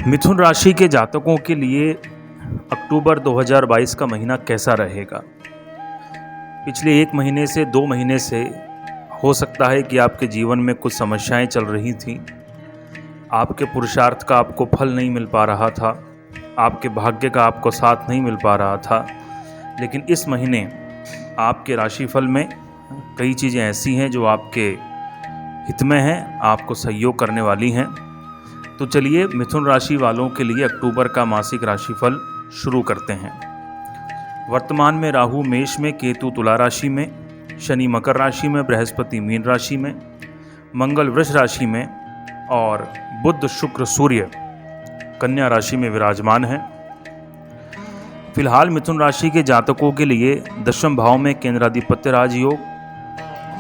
मिथुन राशि के जातकों के लिए अक्टूबर 2022 का महीना कैसा रहेगा। पिछले 1 महीने से 2 महीने से हो सकता है कि आपके जीवन में कुछ समस्याएं चल रही थीं। आपके पुरुषार्थ का आपको फल नहीं मिल पा रहा था, आपके भाग्य का आपको साथ नहीं मिल पा रहा था। लेकिन इस महीने आपके राशिफल में कई चीज़ें ऐसी हैं जो आपके हित में हैं, आपको सहयोग करने वाली हैं। तो चलिए मिथुन राशि वालों के लिए अक्टूबर का मासिक राशिफल शुरू करते हैं। वर्तमान में राहु मेष में, केतु तुला राशि में, शनि मकर राशि में, बृहस्पति मीन राशि में, मंगल वृष राशि में और बुध शुक्र सूर्य कन्या राशि में विराजमान हैं। फिलहाल मिथुन राशि के जातकों के लिए दशम भाव में केंद्राधिपत्य राजयोग,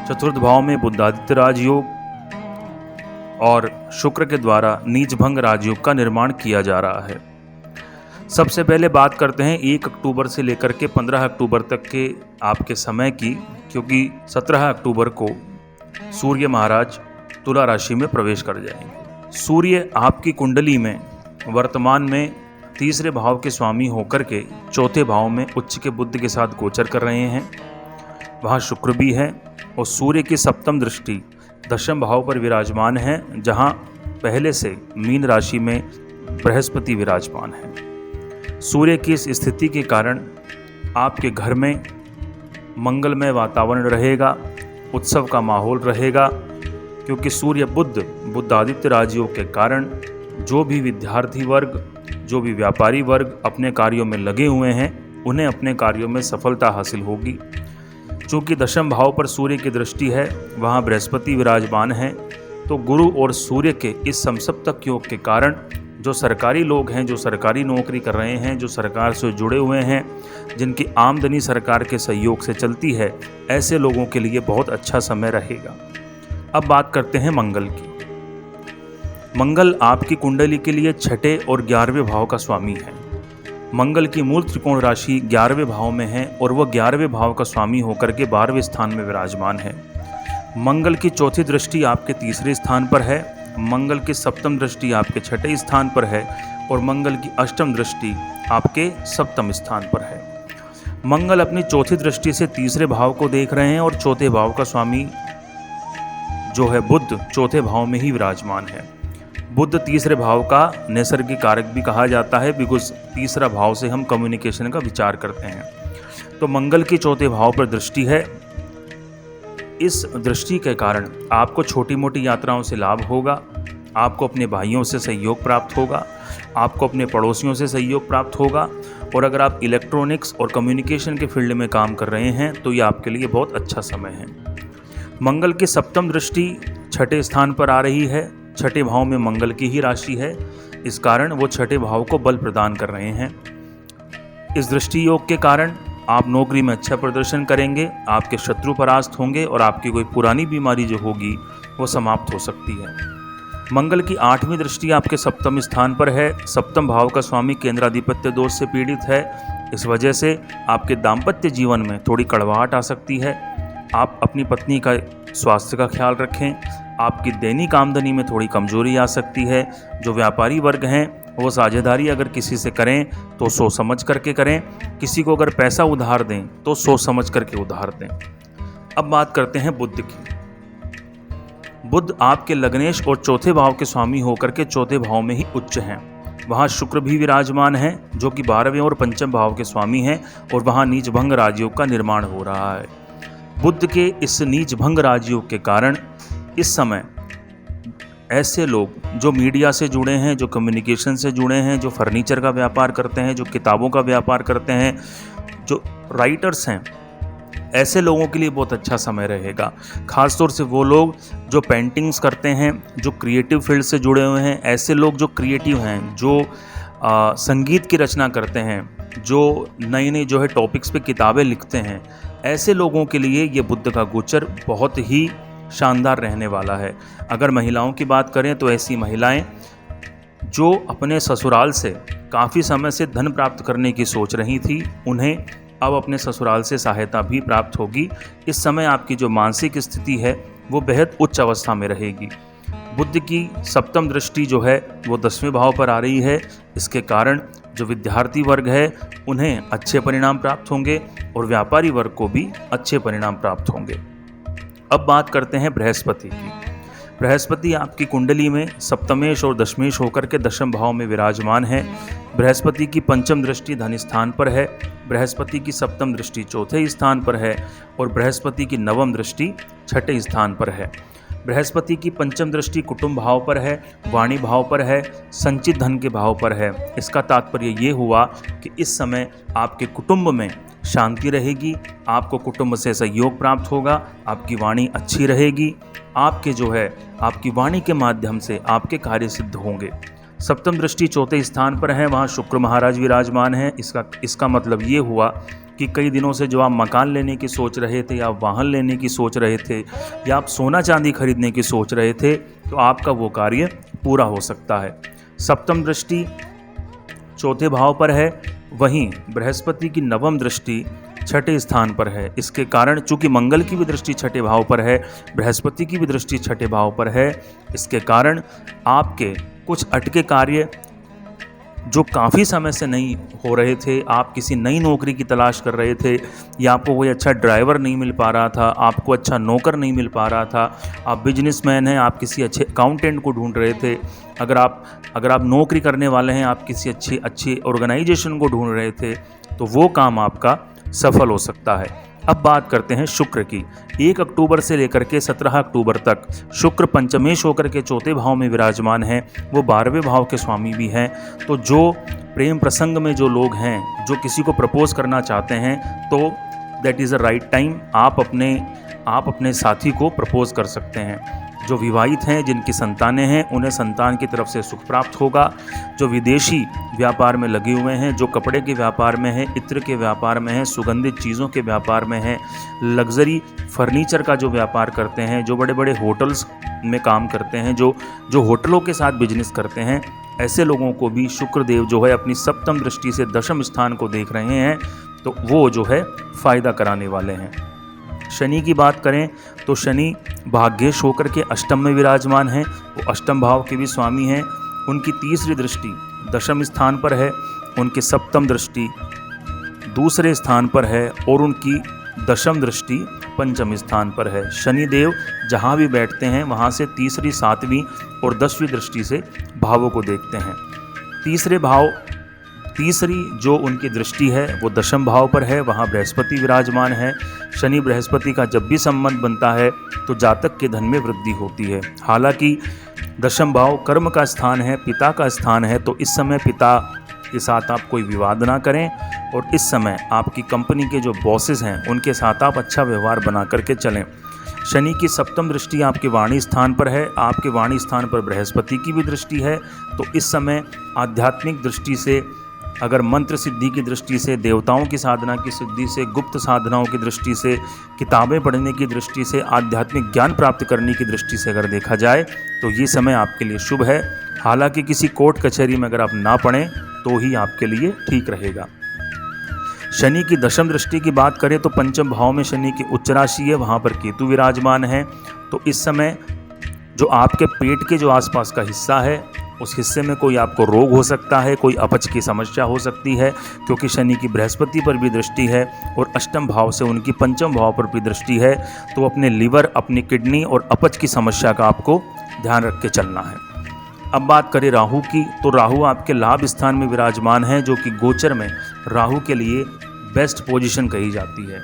चतुर्थ भाव में बुधादित्य राजयोग और शुक्र के द्वारा नीच भंग राजयोग का निर्माण किया जा रहा है। सबसे पहले बात करते हैं 1 अक्टूबर से लेकर के 15 अक्टूबर तक के आपके समय की, क्योंकि 17 अक्टूबर को सूर्य महाराज तुला राशि में प्रवेश कर जाएंगे। सूर्य आपकी कुंडली में वर्तमान में तीसरे भाव के स्वामी होकर के चौथे भाव में उच्च के बुध के साथ गोचर कर रहे हैं। वहाँ शुक्र भी है और सूर्य की सप्तम दृष्टि दशम भाव पर विराजमान है, जहाँ पहले से मीन राशि में बृहस्पति विराजमान है। सूर्य की इस स्थिति के कारण आपके घर में मंगलमय वातावरण रहेगा, उत्सव का माहौल रहेगा, क्योंकि सूर्य बुधादित्य राजयोग के कारण जो भी विद्यार्थी वर्ग, जो भी व्यापारी वर्ग अपने कार्यों में लगे हुए हैं, उन्हें अपने कार्यों में सफलता हासिल होगी। चूँकि दशम भाव पर सूर्य की दृष्टि है, वहाँ बृहस्पति विराजमान है, तो गुरु और सूर्य के इस समसप्तक योग के कारण जो सरकारी लोग हैं, जो सरकारी नौकरी कर रहे हैं, जो सरकार से जुड़े हुए हैं, जिनकी आमदनी सरकार के सहयोग से चलती है, ऐसे लोगों के लिए बहुत अच्छा समय रहेगा। अब बात करते हैं मंगल की। मंगल आपकी कुंडली के लिए 6ठे और 11वें भाव का स्वामी है। मंगल की मूल त्रिकोण राशि 11वें भाव में है और वह 11वें भाव का स्वामी होकर के 12वें स्थान में विराजमान है। मंगल की चौथी दृष्टि आपके तीसरे स्थान पर है, मंगल की सप्तम दृष्टि आपके 6ठे स्थान पर है और मंगल की अष्टम दृष्टि आपके सप्तम स्थान पर है। मंगल अपनी चौथी दृष्टि से तीसरे भाव को देख रहे हैं और चौथे भाव का स्वामी जो है बुध चौथे भाव में ही विराजमान है। बुध तीसरे भाव का नैसर्गिक कारक भी कहा जाता है, बिकॉज तीसरा भाव से हम कम्युनिकेशन का विचार करते हैं। तो मंगल की चौथे भाव पर दृष्टि है। इस दृष्टि के कारण आपको छोटी मोटी यात्राओं से लाभ होगा, आपको अपने भाइयों से सहयोग प्राप्त होगा, आपको अपने पड़ोसियों से सहयोग प्राप्त होगा। और अगर आप इलेक्ट्रॉनिक्स और कम्युनिकेशन के फील्ड में काम कर रहे हैं तो ये आपके लिए बहुत अच्छा समय है। मंगल की सप्तम दृष्टि 6ठे स्थान पर आ रही है। 6ठे भाव में मंगल की ही राशि है, इस कारण वो 6ठे भाव को बल प्रदान कर रहे हैं। इस दृष्टि योग के कारण आप नौकरी में अच्छा प्रदर्शन करेंगे, आपके शत्रु परास्त होंगे और आपकी कोई पुरानी बीमारी जो होगी वो समाप्त हो सकती है। मंगल की 8वीं दृष्टि आपके सप्तम स्थान पर है। सप्तम भाव का स्वामी केंद्राधिपत्य दोष से पीड़ित है, इस वजह से आपके दाम्पत्य जीवन में थोड़ी कड़वाहट आ सकती है। आप अपनी पत्नी का स्वास्थ्य का ख्याल रखें। आपकी दैनिक आमदनी में थोड़ी कमजोरी आ सकती है। जो व्यापारी वर्ग हैं वो साझेदारी अगर किसी से करें तो सोच समझ करके करें, किसी को अगर पैसा उधार दें तो सोच समझ करके उधार दें। अब बात करते हैं बुध की। बुध आपके लग्नेश और चौथे भाव के स्वामी होकर के चौथे भाव में ही उच्च हैं। वहाँ शुक्र भी विराजमान है जो कि 12वें और पंचम भाव के स्वामी हैं और वहाँ नीच भंग राजयोग का निर्माण हो रहा है। बुध के इस नीच भंग राजयोग के कारण इस समय ऐसे लोग जो मीडिया से जुड़े हैं, जो कम्युनिकेशन से जुड़े हैं, जो फर्नीचर का व्यापार करते हैं, जो किताबों का व्यापार करते हैं, जो राइटर्स हैं, ऐसे लोगों के लिए बहुत अच्छा समय रहेगा। खासतौर से वो लोग जो पेंटिंग्स करते हैं, जो क्रिएटिव फील्ड से जुड़े हुए हैं, ऐसे लोग जो क्रिएटिव हैं, जो संगीत की रचना करते हैं, जो नई नई जो है टॉपिक्स पे किताबें लिखते हैं, ऐसे लोगों के लिए ये बुध का गोचर बहुत ही शानदार रहने वाला है। अगर महिलाओं की बात करें तो ऐसी महिलाएं जो अपने ससुराल से काफ़ी समय से धन प्राप्त करने की सोच रही थी, उन्हें अब अपने ससुराल से सहायता भी प्राप्त होगी। इस समय आपकी जो मानसिक स्थिति है वो बेहद उच्च अवस्था में रहेगी। बुध की सप्तम दृष्टि जो है वो 10वें भाव पर आ रही है। इसके कारण जो विद्यार्थी वर्ग है उन्हें अच्छे परिणाम प्राप्त होंगे और व्यापारी वर्ग को भी अच्छे परिणाम प्राप्त होंगे। अब बात करते हैं बृहस्पति की। बृहस्पति आपकी कुंडली में सप्तमेश और दशमेश होकर के दशम भाव में विराजमान है। बृहस्पति की पंचम दृष्टि धन स्थान पर है, बृहस्पति की सप्तम दृष्टि चौथे स्थान पर है और बृहस्पति की नवम दृष्टि छठे स्थान पर है। बृहस्पति की पंचम दृष्टि कुटुंब भाव पर है, वाणी भाव पर है, संचित धन के भाव पर है। इसका तात्पर्य ये हुआ कि इस समय आपके कुटुंब में शांति रहेगी, आपको कुटुंब से सहयोग प्राप्त होगा, आपकी वाणी अच्छी रहेगी, आपके जो है आपकी वाणी के माध्यम से आपके कार्य सिद्ध होंगे। सप्तम दृष्टि चौथे स्थान पर है, वहाँ शुक्र महाराज विराजमान है। इसका मतलब ये हुआ कि कई दिनों से जो आप मकान लेने की सोच रहे थे या वाहन लेने की सोच रहे थे या आप सोना चांदी खरीदने की सोच रहे थे तो आपका वो कार्य पूरा हो सकता है। सप्तम दृष्टि चौथे भाव पर है, वहीं बृहस्पति की नवम दृष्टि छठे स्थान पर है। इसके कारण चूंकि मंगल की भी दृष्टि छठे भाव पर है, बृहस्पति की भी दृष्टि छठे भाव पर है, इसके कारण आपके कुछ अटके कार्य जो काफ़ी समय से नहीं हो रहे थे, आप किसी नई नौकरी की तलाश कर रहे थे या आपको कोई अच्छा ड्राइवर नहीं मिल पा रहा था, आपको अच्छा नौकर नहीं मिल पा रहा था, आप बिजनेसमैन हैं, आप किसी अच्छे अकाउंटेंट को ढूंढ रहे थे, अगर आप नौकरी करने वाले हैं, आप किसी अच्छी ऑर्गेनाइजेशन को ढूंढ रहे थे, तो वो काम आपका सफल हो सकता है। अब बात करते हैं शुक्र की। 1 अक्टूबर से लेकर के 17 अक्टूबर तक शुक्र पंचमेश होकर के चौथे भाव में विराजमान है, वो 12वें भाव के स्वामी भी हैं। तो जो प्रेम प्रसंग में जो लोग हैं, जो किसी को प्रपोज करना चाहते हैं, तो that is a right time, आप अपने साथी को प्रपोज कर सकते हैं। जो विवाहित हैं, जिनकी संतानें हैं, उन्हें संतान की तरफ से सुख प्राप्त होगा। जो विदेशी व्यापार में लगे हुए हैं, जो कपड़े के व्यापार में हैं, इत्र के व्यापार में हैं, सुगंधित चीज़ों के व्यापार में हैं, लग्जरी फर्नीचर का जो व्यापार करते हैं, जो बड़े बड़े होटल्स में काम करते हैं, जो होटलों के साथ बिजनेस करते हैं, ऐसे लोगों को भी शुक्रदेव जो है अपनी सप्तम दृष्टि से दशम स्थान को देख रहे हैं, तो वो जो है फ़ायदा कराने वाले हैं। शनि की बात करें तो शनि भाग्येश होकर के अष्टम में विराजमान हैं, वो अष्टम भाव के भी स्वामी हैं। उनकी तीसरी दृष्टि दशम स्थान पर है, उनकी सप्तम दृष्टि दूसरे स्थान पर है और उनकी दशम दृष्टि पंचम स्थान पर है। शनिदेव जहाँ भी बैठते हैं वहाँ से तीसरी, सातवीं और 10वीं दृष्टि से भावों को देखते हैं। तीसरी जो उनकी दृष्टि है वो दशम भाव पर है, वहाँ बृहस्पति विराजमान है। शनि बृहस्पति का जब भी संबंध बनता है तो जातक के धन में वृद्धि होती है। हालांकि दशम भाव कर्म का स्थान है, पिता का स्थान है, तो इस समय पिता के साथ आप कोई विवाद ना करें और इस समय आपकी कंपनी के जो बॉसेस हैं उनके साथ आप अच्छा व्यवहार बना करके चलें। शनि की सप्तम दृष्टि आपके वाणी स्थान पर है, आपके वाणी स्थान पर बृहस्पति की भी दृष्टि है, तो इस समय आध्यात्मिक दृष्टि से, अगर मंत्र सिद्धि की दृष्टि से, देवताओं की साधना की सिद्धि से, गुप्त साधनाओं की दृष्टि से, किताबें पढ़ने की दृष्टि से, आध्यात्मिक ज्ञान प्राप्त करने की दृष्टि से अगर देखा जाए तो ये समय आपके लिए शुभ है। हालांकि किसी कोर्ट कचहरी में अगर आप ना पढ़ें तो ही आपके लिए ठीक रहेगा। शनि की दशम दृष्टि की बात करें तो पंचम भाव में शनि की उच्च राशि है, वहाँ पर केतु विराजमान है। तो इस समय जो आपके पेट के जो आसपास का हिस्सा है उस हिस्से में कोई आपको रोग हो सकता है, कोई अपच की समस्या हो सकती है, क्योंकि शनि की बृहस्पति पर भी दृष्टि है और अष्टम भाव से उनकी पंचम भाव पर भी दृष्टि है। तो अपने लीवर, अपनी किडनी और अपच की समस्या का आपको ध्यान रख के चलना है। अब बात करें राहु की, तो राहु आपके लाभ स्थान में विराजमान है, जो कि गोचर में राहु के लिए बेस्ट पोजीशन कही जाती है।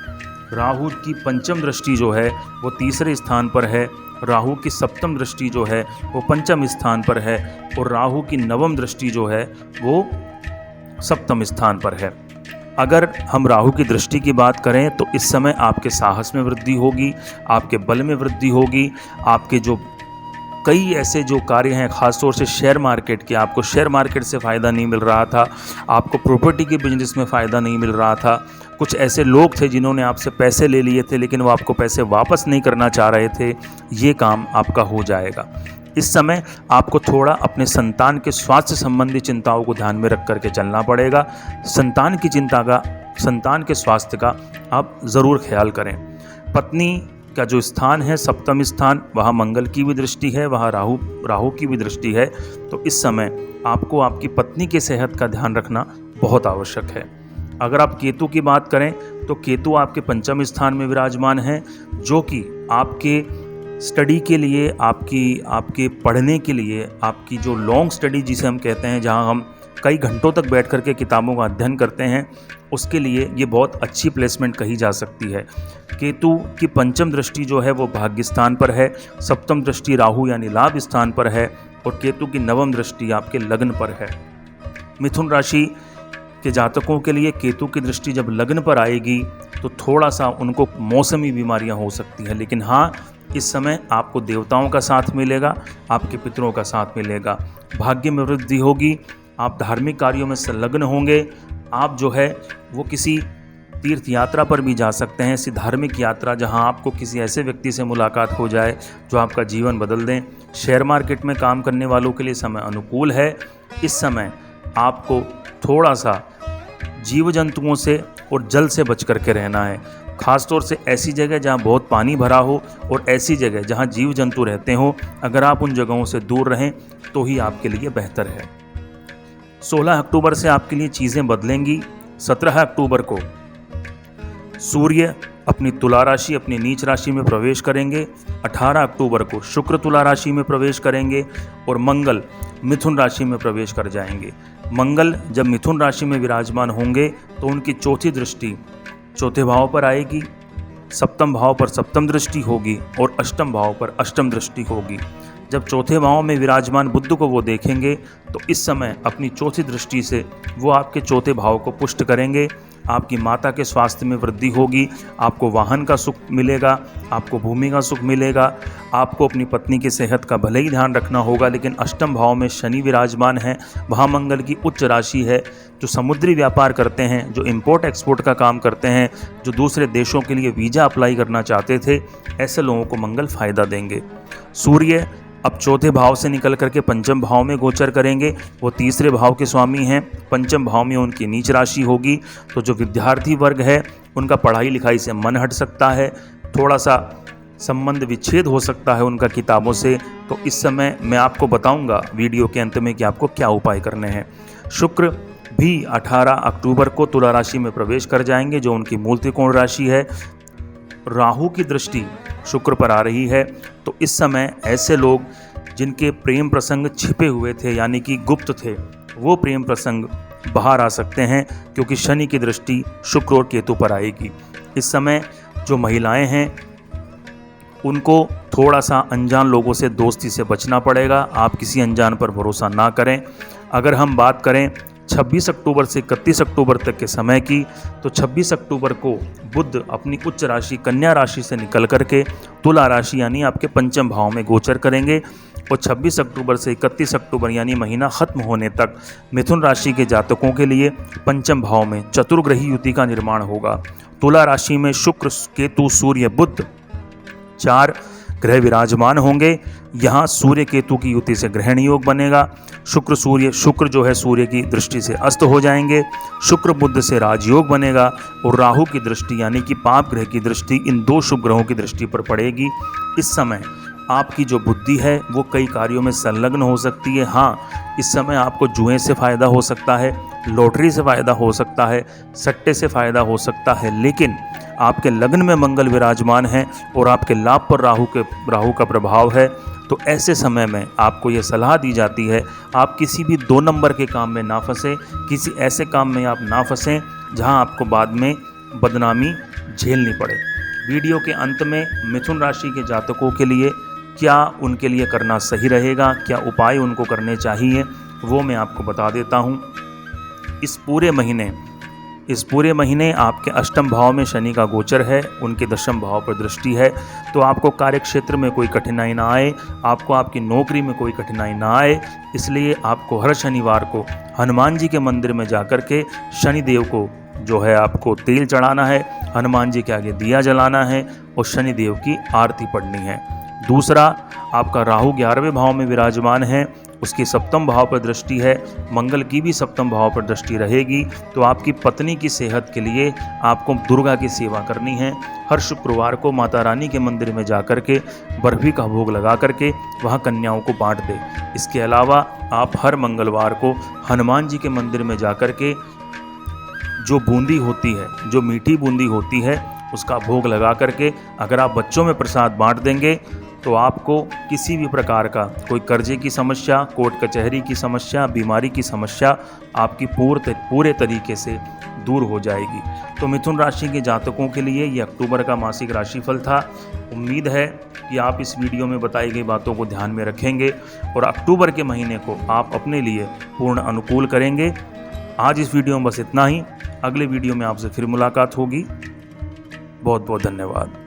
राहु की पंचम दृष्टि जो है वो तीसरे स्थान पर है, राहु की सप्तम दृष्टि जो है वो पंचम स्थान पर है और राहु की नवम दृष्टि जो है वो सप्तम स्थान पर है। अगर हम राहु की दृष्टि की बात करें तो इस समय आपके साहस में वृद्धि होगी, आपके बल में वृद्धि होगी, आपके जो कई ऐसे जो कार्य हैं, ख़ासतौर से शेयर मार्केट के, आपको शेयर मार्केट से फ़ायदा नहीं मिल रहा था, आपको प्रॉपर्टी के बिजनेस में फ़ायदा नहीं मिल रहा था, कुछ ऐसे लोग थे जिन्होंने आपसे पैसे ले लिए थे लेकिन वो आपको पैसे वापस नहीं करना चाह रहे थे, ये काम आपका हो जाएगा। इस समय आपको थोड़ा अपने संतान के स्वास्थ्य संबंधी चिंताओं को ध्यान में रख करके चलना पड़ेगा। संतान के स्वास्थ्य का आप ज़रूर ख्याल करें। पत्नी का जो स्थान है सप्तम स्थान, वहाँ मंगल की भी दृष्टि है, वहाँ राहु की भी दृष्टि है। तो इस समय आपको आपकी पत्नी की सेहत का ध्यान रखना बहुत आवश्यक है। अगर आप केतु की बात करें तो केतु आपके पंचम स्थान में विराजमान है, जो कि आपके स्टडी के लिए, आपके पढ़ने के लिए, आपकी जो लॉन्ग स्टडी जिसे हम कहते हैं, जहां हम कई घंटों तक बैठ करके किताबों का अध्ययन करते हैं, उसके लिए ये बहुत अच्छी प्लेसमेंट कही जा सकती है। केतु की पंचम दृष्टि जो है वो भाग्य स्थान पर है, सप्तम दृष्टि राहु यानी लाभ स्थान पर है, और केतु की नवम दृष्टि आपके लग्न पर है। मिथुन राशि के जातकों के लिए केतु की दृष्टि जब लग्न पर आएगी तो थोड़ा सा उनको मौसमी बीमारियां हो सकती हैं, लेकिन हाँ, इस समय आपको देवताओं का साथ मिलेगा, आपके पितरों का साथ मिलेगा, भाग्य में वृद्धि होगी, आप धार्मिक कार्यों में संलग्न होंगे, आप जो है वो किसी तीर्थ यात्रा पर भी जा सकते हैं, ऐसी धार्मिक यात्रा जहां आपको किसी ऐसे व्यक्ति से मुलाकात हो जाए जो आपका जीवन बदल दें। शेयर मार्केट में काम करने वालों के लिए समय अनुकूल है। इस समय आपको थोड़ा सा जीव जंतुओं से और जल से बच करके रहना है, खासतौर से ऐसी जगह जहां बहुत पानी भरा हो और ऐसी जगह जहां जीव जंतु रहते हों। अगर आप उन जगहों से दूर रहें तो ही आपके लिए बेहतर है। 16 अक्टूबर से आपके लिए चीज़ें बदलेंगी। 17 अक्टूबर को सूर्य अपनी तुला राशि, अपनी नीच राशि में प्रवेश करेंगे। 18 अक्टूबर को शुक्र तुला राशि में प्रवेश करेंगे और मंगल मिथुन राशि में प्रवेश कर जाएंगे। मंगल जब मिथुन राशि में विराजमान होंगे तो उनकी चौथी दृष्टि चौथे भाव पर आएगी, सप्तम भाव पर सप्तम दृष्टि होगी और अष्टम भाव पर अष्टम दृष्टि होगी। जब चौथे भाव में विराजमान बुध को वो देखेंगे तो इस समय अपनी चौथी दृष्टि से वो आपके चौथे भाव को पुष्ट करेंगे। आपकी माता के स्वास्थ्य में वृद्धि होगी, आपको वाहन का सुख मिलेगा, आपको भूमि का सुख मिलेगा, आपको अपनी पत्नी की सेहत का भले ही ध्यान रखना होगा। लेकिन अष्टम भाव में शनि विराजमान है, वहाँ मंगल की उच्च राशि है। जो समुद्री व्यापार करते हैं, जो इंपोर्ट एक्सपोर्ट का काम करते हैं, जो दूसरे देशों के लिए वीज़ा अप्लाई करना चाहते थे, ऐसे लोगों को मंगल फायदा देंगे। सूर्य अब चौथे भाव से निकल करके पंचम भाव में गोचर करेंगे। वो तीसरे भाव के स्वामी हैं, पंचम भाव में उनकी नीच राशि होगी। तो जो विद्यार्थी वर्ग है उनका पढ़ाई लिखाई से मन हट सकता है, थोड़ा सा संबंध विच्छेद हो सकता है उनका किताबों से। तो इस समय मैं आपको बताऊंगा वीडियो के अंत में कि आपको क्या उपाय करने हैं। शुक्र भी 18 अक्टूबर को तुला राशि में प्रवेश कर जाएंगे, जो उनकी मूल त्रिकोण राशि है। राहु की दृष्टि शुक्र पर आ रही है। तो इस समय ऐसे लोग जिनके प्रेम प्रसंग छिपे हुए थे यानी कि गुप्त थे, वो प्रेम प्रसंग बाहर आ सकते हैं, क्योंकि शनि की दृष्टि शुक्र और केतु पर आएगी। इस समय जो महिलाएं हैं उनको थोड़ा सा अनजान लोगों से दोस्ती से बचना पड़ेगा। आप किसी अनजान पर भरोसा ना करें। अगर हम बात करें 26 अक्टूबर से 31 अक्टूबर तक के समय की, तो 26 अक्टूबर को बुध अपनी उच्च राशि कन्या राशि से निकल करके तुला राशि यानी आपके पंचम भाव में गोचर करेंगे और 26 अक्टूबर से 31 अक्टूबर यानी महीना खत्म होने तक मिथुन राशि के जातकों के लिए पंचम भाव में चतुर्ग्रही युति का निर्माण होगा। तुला राशि में शुक्र, केतु, सूर्य, बुध 4 ग्रह विराजमान होंगे। यहाँ सूर्य केतु की युति से ग्रहण योग बनेगा। शुक्र जो है सूर्य की दृष्टि से अस्त हो जाएंगे। शुक्र बुध से राजयोग बनेगा और राहु की दृष्टि यानी कि पाप ग्रह की दृष्टि इन 2 शुभ ग्रहों की दृष्टि पर पड़ेगी। इस समय आपकी जो बुद्धि है वो कई कार्यों में संलग्न हो सकती है। हाँ, इस समय आपको जुए से फ़ायदा हो सकता है, लॉटरी से फ़ायदा हो सकता है, सट्टे से फ़ायदा हो सकता है, लेकिन आपके लग्न में मंगल विराजमान है और आपके लाभ पर राहु का प्रभाव है। तो ऐसे समय में आपको ये सलाह दी जाती है, आप किसी भी 2 नंबर के काम में ना फंसें, किसी ऐसे काम में आप ना फंसें जहां आपको बाद में बदनामी झेलनी पड़े। वीडियो के अंत में मिथुन राशि के जातकों के लिए क्या उनके लिए करना सही रहेगा, क्या उपाय उनको करने चाहिए, वो मैं आपको बता देता हूँ। इस पूरे महीने आपके अष्टम भाव में शनि का गोचर है, उनके दशम भाव पर दृष्टि है। तो आपको कार्य क्षेत्र में कोई कठिनाई ना आए, आपको आपकी नौकरी में कोई कठिनाई ना आए, इसलिए आपको हर शनिवार को हनुमान जी के मंदिर में जाकर के शनिदेव को जो है आपको तेल चढ़ाना है, हनुमान जी के आगे दिया जलाना है और शनिदेव की आरती पढ़नी है। दूसरा, आपका राहु 11वें भाव में विराजमान है, उसकी सप्तम भाव पर दृष्टि है, मंगल की भी सप्तम भाव पर दृष्टि रहेगी। तो आपकी पत्नी की सेहत के लिए आपको दुर्गा की सेवा करनी है। हर शुक्रवार को माता रानी के मंदिर में जाकर के बर्फी का भोग लगा करके वहाँ कन्याओं को बांट दें। इसके अलावा आप हर मंगलवार को हनुमान जी के मंदिर में जाकर के जो बूंदी होती है, जो मीठी बूंदी होती है, उसका भोग लगा करके अगर आप बच्चों में प्रसाद बांट देंगे तो आपको किसी भी प्रकार का कोई कर्जे की समस्या, कोर्ट कचहरी की समस्या, बीमारी की समस्या आपकी पूरे तरीके से दूर हो जाएगी। तो मिथुन राशि के जातकों के लिए ये अक्टूबर का मासिक राशिफल था। उम्मीद है कि आप इस वीडियो में बताई गई बातों को ध्यान में रखेंगे और अक्टूबर के महीने को आप अपने लिए पूर्ण अनुकूल करेंगे। आज इस वीडियो में बस इतना ही। अगले वीडियो में आपसे फिर मुलाकात होगी। बहुत बहुत धन्यवाद।